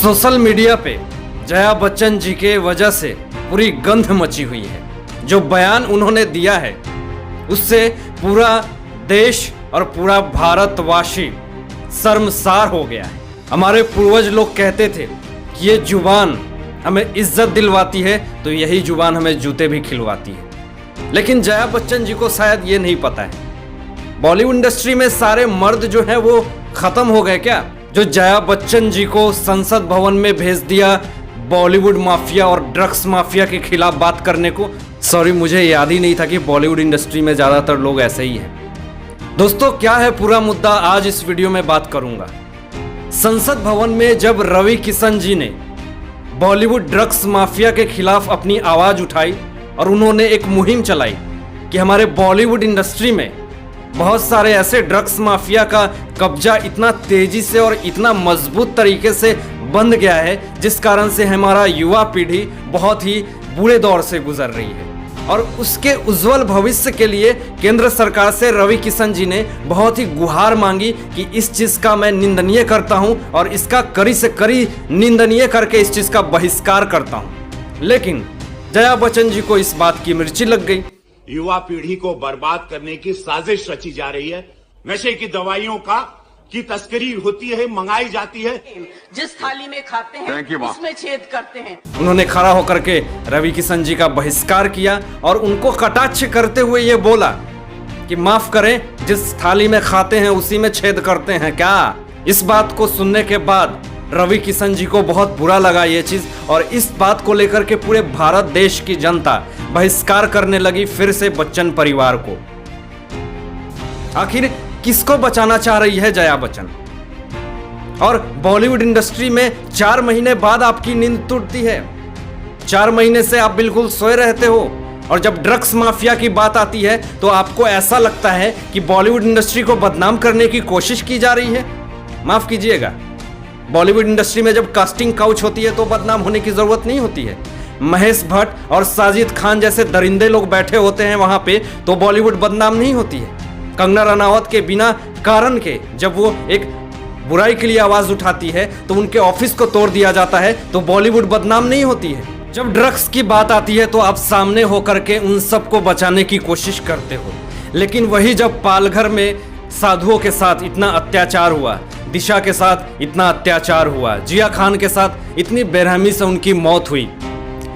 Social media पे जया बच्चन जी के वजह से पूरी गंध मची हुई है। जो बयान उन्होंने दिया है उससे पूरा देश और पूरा भारतवासी शर्मसार हो गया है। हमारे पूर्वज लोग कहते थे कि ये जुबान हमें इज्जत दिलवाती है तो यही जुबान हमें जूते भी खिलवाती है। लेकिन जया बच्चन जी को शायद ये नहीं पता है, बॉलीवुड इंडस्ट्री में सारे मर्द जो हैं वो खत्म हो गए क्या? जो जया बच्चन जी को संसद भवन में भेज दिया बॉलीवुड माफिया और ड्रग्स माफिया के खिलाफ बात करने को। सॉरी, मुझे याद ही नहीं था कि बॉलीवुड इंडस्ट्री में ज़्यादातर लोग ऐसे ही हैं। दोस्तों, क्या है पूरा मुद्दा, आज इस वीडियो में बात करूंगा। संसद भवन में जब रवि किशन जी ने बॉलीवुड ड्रग्स माफिया के खिलाफ अपनी आवाज़ उठाई और उन्होंने एक मुहिम चलाई कि हमारे बॉलीवुड इंडस्ट्री में बहुत सारे ऐसे ड्रग्स माफिया का कब्जा इतना तेजी से और इतना मजबूत तरीके से बंध गया है जिस कारण से हमारा युवा पीढ़ी बहुत ही बुरे दौर से गुजर रही है। और उसके उज्जवल भविष्य के लिए केंद्र सरकार से रवि किशन जी ने बहुत ही गुहार मांगी कि इस चीज़ का मैं निंदनीय करता हूं और इसका कड़ी से कड़ी निंदनीय करके इस चीज़ का बहिष्कार करता हूं। लेकिन जया बच्चन जी को इस बात की मिर्ची लग गई। युवा पीढ़ी को बर्बाद करने की साजिश रची जा रही है। नशे की दवाइयों की तस्करी होती है, मंगाई जाती है। जिस थाली में खाते हैं उसमें छेद करते हैं। उन्होंने खड़ा होकर के रवि किशन जी का बहिष्कार किया और उनको कटाक्ष करते हुए ये बोला कि माफ करें, जिस थाली में खाते हैं उसी में छेद करते हैं क्या? इस बात को सुनने के बाद रवि किशन जी को बहुत बुरा लगा ये चीज और इस बात को लेकर के पूरे भारत देश की जनता बहिष्कार करने लगी फिर से बच्चन परिवार को। आखिर किसको बचाना चाह रही है जया बच्चन? और बॉलीवुड इंडस्ट्री में 4 महीने बाद आपकी नींद टूटती है। 4 महीने से आप बिल्कुल सोए रहते हो और जब ड्रग्स माफिया की बात आती है तो आपको ऐसा लगता है कि बॉलीवुड इंडस्ट्री को बदनाम करने की कोशिश की जा रही है। माफ कीजिएगा, बॉलीवुड इंडस्ट्री में जब कास्टिंग काउच होती है तो बदनाम होने की जरूरत नहीं होती है। महेश भट्ट और साजिद खान जैसे दरिंदे लोग बैठे होते हैं वहां पे तो बॉलीवुड बदनाम नहीं होती है। कंगना रनावत के बिना कारण के जब वो एक बुराई के लिए आवाज उठाती है तो उनके ऑफिस को तोड़ दिया जाता है तो बॉलीवुड बदनाम नहीं होती है। जब ड्रग्स की बात आती है तो आप सामने होकर के उन सबको बचाने की कोशिश करते हो। लेकिन वही जब पालघर में साधुओं के साथ इतना अत्याचार हुआ, दिशा के साथ इतना अत्याचार हुआ, जिया खान के साथ इतनी बेरहमी से उनकी मौत हुई,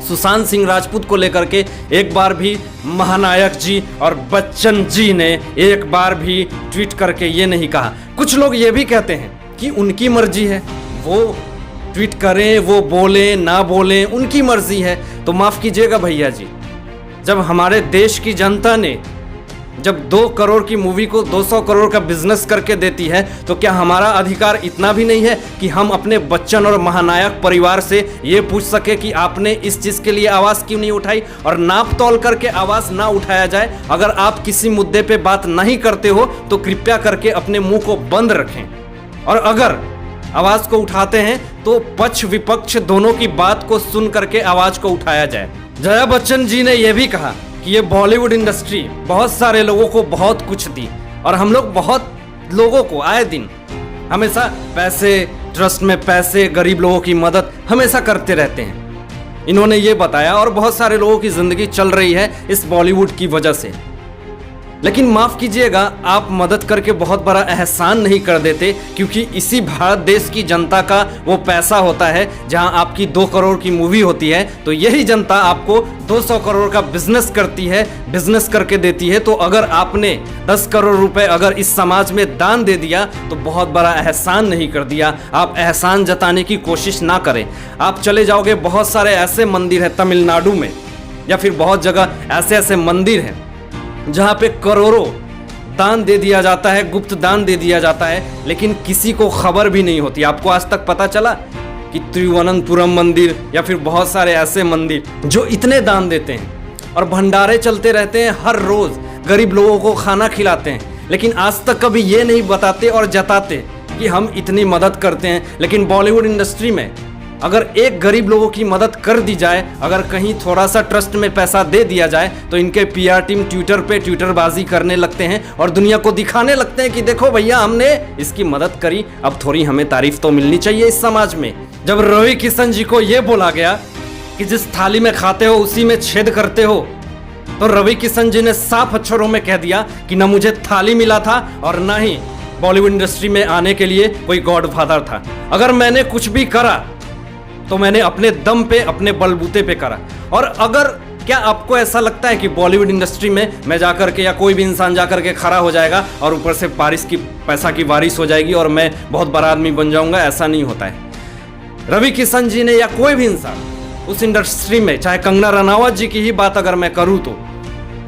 सुशांत सिंह राजपूत को लेकर के एक बार भी महानायक जी और बच्चन जी ने एक बार भी ट्वीट करके ये नहीं कहा। कुछ लोग ये भी कहते हैं कि उनकी मर्जी है, वो ट्वीट करें, वो बोलें ना बोलें, उनकी मर्जी है। तो माफ़ कीजिएगा भैया जी, जब हमारे देश की जनता ने जब 2 करोड़ की मूवी को 200 करोड़ का बिजनेस करके देती है तो क्या हमारा अधिकार इतना भी नहीं है कि हम अपने बच्चन और महानायक परिवार से ये पूछ सके कि आपने इस चीज़ के लिए आवाज़ क्यों नहीं उठाई और नाप तोल करके आवाज़ ना उठाया जाए? अगर आप किसी मुद्दे पे बात नहीं करते हो तो कृपया करके अपने मुंह को बंद रखें और अगर आवाज़ को उठाते हैं तो पक्ष विपक्ष दोनों की बात को सुन करके आवाज़ को उठाया जाए। जया बच्चन जी ने यह भी कहा कि ये बॉलीवुड इंडस्ट्री बहुत सारे लोगों को बहुत कुछ दी और हम लोग बहुत लोगों को आए दिन हमेशा पैसे, ट्रस्ट में पैसे, गरीब लोगों की मदद हमेशा करते रहते हैं। इन्होंने ये बताया और बहुत सारे लोगों की ज़िंदगी चल रही है इस बॉलीवुड की वजह से। लेकिन माफ़ कीजिएगा, आप मदद करके बहुत बड़ा एहसान नहीं कर देते क्योंकि इसी भारत देश की जनता का वो पैसा होता है। जहां आपकी 2 करोड़ की मूवी होती है तो यही जनता आपको 200 करोड़ का बिजनेस करती है, बिजनेस करके देती है। तो अगर आपने 10 करोड़ रुपए अगर इस समाज में दान दे दिया तो बहुत बड़ा एहसान नहीं कर दिया। आप एहसान जताने की कोशिश ना करें। आप चले जाओगे, बहुत सारे ऐसे मंदिर हैं तमिलनाडु में या फिर बहुत जगह ऐसे ऐसे मंदिर हैं जहाँ पे करोड़ों दान दे दिया जाता है, गुप्त दान दे दिया जाता है, लेकिन किसी को खबर भी नहीं होती। आपको आज तक पता चला कि तिरुवनंतपुरम मंदिर या फिर बहुत सारे ऐसे मंदिर जो इतने दान देते हैं और भंडारे चलते रहते हैं, हर रोज़ गरीब लोगों को खाना खिलाते हैं, लेकिन आज तक कभी ये नहीं बताते और जताते कि हम इतनी मदद करते हैं। लेकिन बॉलीवुड इंडस्ट्री में अगर एक गरीब लोगों की मदद कर दी जाए, अगर कहीं थोड़ा सा ट्रस्ट में पैसा दे दिया जाए तो इनके पीआर टीम ट्विटर पे ट्विटरबाजी करने लगते हैं और दुनिया को दिखाने लगते हैं कि देखो भैया हमने इसकी मदद करी, अब थोड़ी हमें तारीफ तो मिलनी चाहिए इस समाज में। जब रवि किशन जी को यह बोला गया कि जिस थाली में खाते हो उसी में छेद करते हो, तो रवि किशन जी ने साफ अक्षरों में कह दिया कि न मुझे थाली मिला था और न ही बॉलीवुड इंडस्ट्री में आने के लिए कोई गॉडफादर था। अगर मैंने कुछ भी करा तो मैंने अपने दम पे, अपने बलबूते पे करा। और अगर क्या आपको ऐसा लगता है कि बॉलीवुड इंडस्ट्री में मैं जाकर के या कोई भी इंसान जाकर के खड़ा हो जाएगा और ऊपर से पैसा की बारिश हो जाएगी और मैं बहुत बड़ा आदमी बन जाऊंगा? ऐसा नहीं होता है। रवि किशन जी ने या कोई भी इंसान उस इंडस्ट्री में, चाहे कंगना रनावत जी की ही बात अगर मैं करूं, तो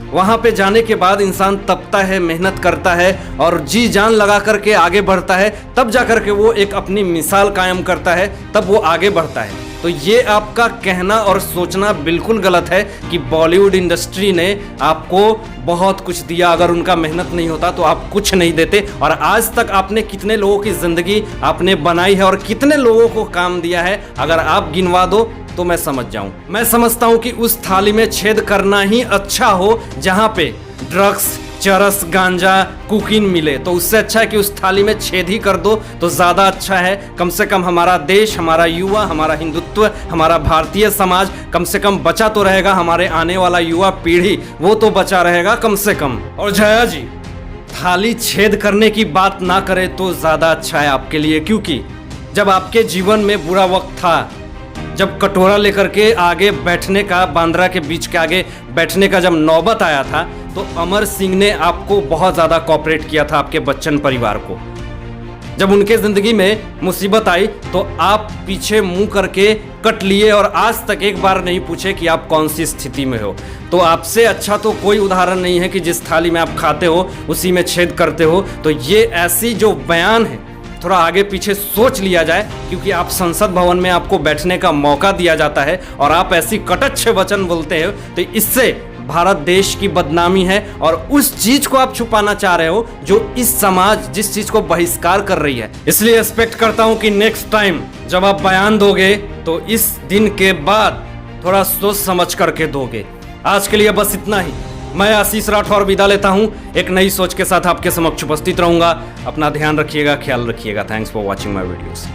वहां पे जाने के बाद इंसान तपता है, मेहनत करता है और जी जान लगा करके आगे बढ़ता है, तब जाकर के वो एक अपनी मिसाल कायम करता है, तब वो आगे बढ़ता है। तो ये आपका कहना और सोचना बिल्कुल गलत है कि बॉलीवुड इंडस्ट्री ने आपको बहुत कुछ दिया, अगर उनका मेहनत नहीं होता तो आप कुछ नहीं देते। और आज तक आपने कितने लोगों की जिंदगी आपने बनाई है और कितने लोगों को काम दिया है, अगर आप गिनवा दो तो मैं समझ जाऊं। मैं समझता हूं कि उस थाली में छेद करना ही अच्छा हो जहां पे ड्रग्स, चरस, गांजा, कोकीन मिले, तो उससे अच्छा है कि उस थाली में छेद ही कर दो तो ज़्यादा अच्छा है। कम से कम हमारा देश, हमारा युवा, हमारा हिंदुत्व, हमारा भारतीय समाज कम से कम बचा तो रहेगा। हमारे आने वाला युवा पीढ़ी वो तो बचा रहेगा कम से कम। और जया जी, थाली छेद करने की बात ना करे तो ज़्यादा अच्छा है आपके लिए, क्योंकि जब आपके जीवन में बुरा वक्त था, जब कटोरा लेकर के आगे बैठने का, बांद्रा के बीच के आगे बैठने का जब नौबत आया था, तो अमर सिंह ने आपको बहुत ज़्यादा कोऑपरेट किया था, आपके बच्चन परिवार को। जब उनके ज़िंदगी में मुसीबत आई तो आप पीछे मुंह करके कट लिए और आज तक एक बार नहीं पूछे कि आप कौन सी स्थिति में हो। तो आपसे अच्छा तो कोई उदाहरण नहीं है कि जिस थाली में आप खाते हो उसी में छेद करते हो। तो ये ऐसी जो बयान है, थोड़ा आगे पीछे सोच लिया जाए, क्योंकि आप संसद भवन में आपको बैठने का मौका दिया जाता है और आप ऐसी कटच्छ वचन बोलते हो, तो इससे भारत देश की बदनामी है और उस चीज को आप छुपाना चाह रहे हो जो इस समाज जिस चीज को बहिष्कार कर रही है। इसलिए एक्सपेक्ट करता हूं कि नेक्स्ट टाइम जब आप बयान दोगे तो इस दिन के बाद थोड़ा सोच समझ करके दोगे। आज के लिए बस इतना ही। मैं आशीष राठौर विदा लेता हूं। एक नई सोच के साथ आपके समक्ष उपस्थित रहूंगा। अपना ध्यान रखिएगा, ख्याल रखिएगा। Thanks for watching my videos.